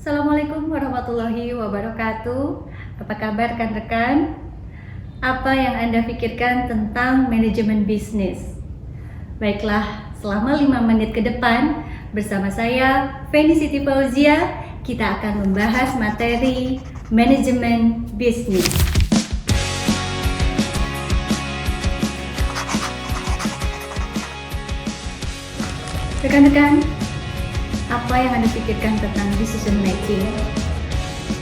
Assalamualaikum warahmatullahi wabarakatuh. Apa kabar rekan-rekan? Apa yang Anda pikirkan tentang manajemen bisnis? Baiklah, selama 5 menit ke depan bersama saya Feni Siti Fauzia, kita akan membahas materi manajemen bisnis. Rekan-rekan, apa yang Anda pikirkan tentang decision making?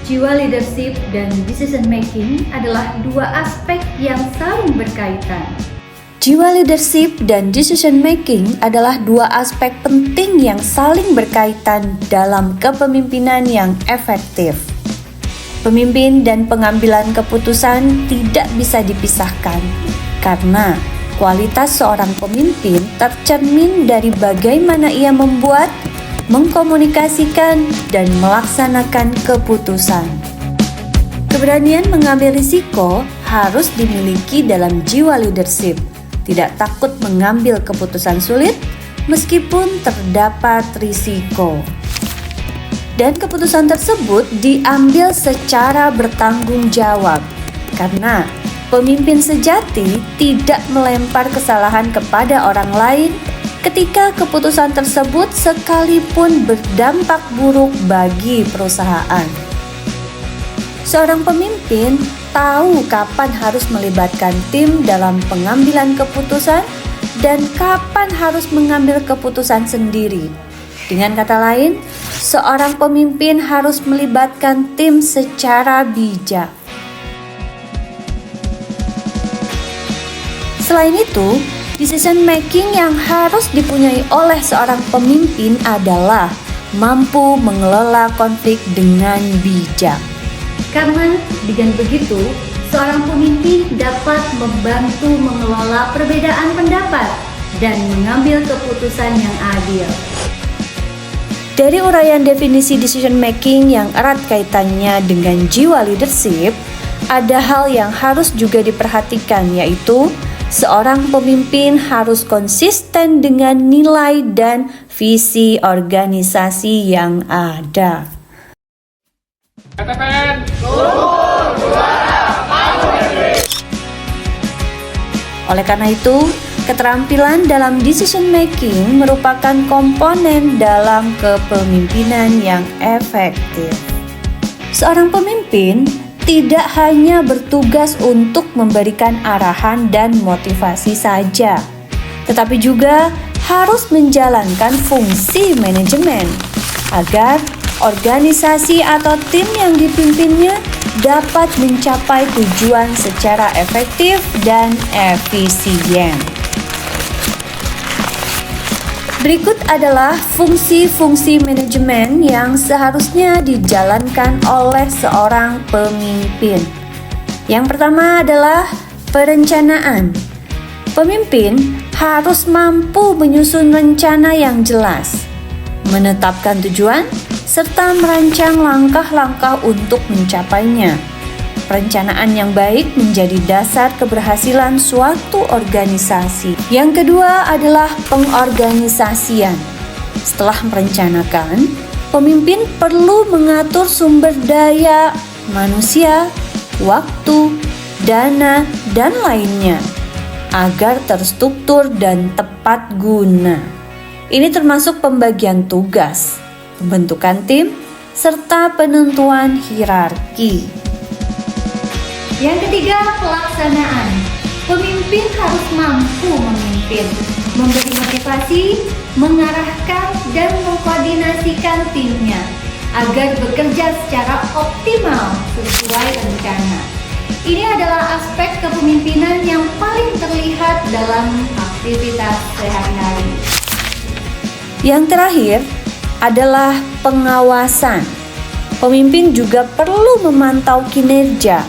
Jiwa leadership dan decision making adalah dua aspek yang saling berkaitan. Jiwa leadership dan decision making adalah dua aspek penting yang saling berkaitan dalam kepemimpinan yang efektif. Pemimpin dan pengambilan keputusan tidak bisa dipisahkan karena kualitas seorang pemimpin tercermin dari bagaimana ia membuat, mengkomunikasikan, dan melaksanakan keputusan. Keberanian mengambil risiko harus dimiliki dalam jiwa leadership. Tidak takut mengambil keputusan sulit meskipun terdapat risiko. Dan keputusan tersebut diambil secara bertanggung jawab karena pemimpin sejati tidak melempar kesalahan kepada orang lain ketika keputusan tersebut sekalipun berdampak buruk bagi perusahaan. Seorang pemimpin tahu kapan harus melibatkan tim dalam pengambilan keputusan dan kapan harus mengambil keputusan sendiri. Dengan kata lain, seorang pemimpin harus melibatkan tim secara bijak. Selain itu, decision making yang harus dipunyai oleh seorang pemimpin adalah mampu mengelola konflik dengan bijak. Karena dengan begitu, seorang pemimpin dapat membantu mengelola perbedaan pendapat dan mengambil keputusan yang adil. Dari uraian definisi decision making yang erat kaitannya dengan jiwa leadership, ada hal yang harus juga diperhatikan, yaitu seorang pemimpin harus konsisten dengan nilai dan visi organisasi yang ada. Oleh karena itu, keterampilan dalam decision making merupakan komponen dalam kepemimpinan yang efektif. Seorang pemimpin tidak hanya bertugas untuk memberikan arahan dan motivasi saja, tetapi juga harus menjalankan fungsi manajemen agar organisasi atau tim yang dipimpinnya dapat mencapai tujuan secara efektif dan efisien. Berikut adalah fungsi-fungsi manajemen yang seharusnya dijalankan oleh seorang pemimpin. Yang pertama adalah perencanaan. Pemimpin harus mampu menyusun rencana yang jelas, menetapkan tujuan, serta merancang langkah-langkah untuk mencapainya. Perencanaan yang baik menjadi dasar keberhasilan suatu organisasi. Yang kedua adalah pengorganisasian. Setelah merencanakan, pemimpin perlu mengatur sumber daya, manusia, waktu, dana, dan lainnya agar terstruktur dan tepat guna. Ini termasuk pembagian tugas, pembentukan tim, serta penentuan hierarki. Yang ketiga, pelaksanaan. Pemimpin harus mampu memimpin, memberi motivasi, mengarahkan, dan mengkoordinasikan timnya agar bekerja secara optimal sesuai rencana. Ini adalah aspek kepemimpinan yang paling terlihat dalam aktivitas sehari-hari. Yang terakhir adalah pengawasan. Pemimpin juga perlu memantau kinerja,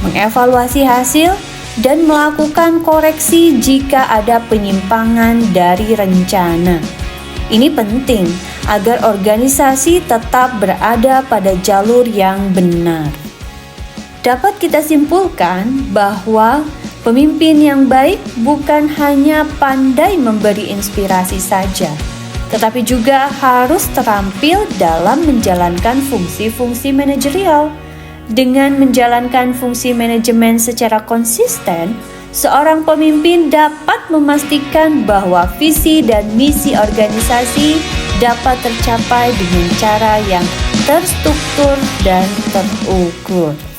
mengevaluasi hasil, dan melakukan koreksi jika ada penyimpangan dari rencana. Ini penting agar organisasi tetap berada pada jalur yang benar. Dapat kita simpulkan bahwa pemimpin yang baik bukan hanya pandai memberi inspirasi saja, tetapi juga harus terampil dalam menjalankan fungsi-fungsi manajerial. Dengan menjalankan fungsi manajemen secara konsisten, seorang pemimpin dapat memastikan bahwa visi dan misi organisasi dapat tercapai dengan cara yang terstruktur dan terukur.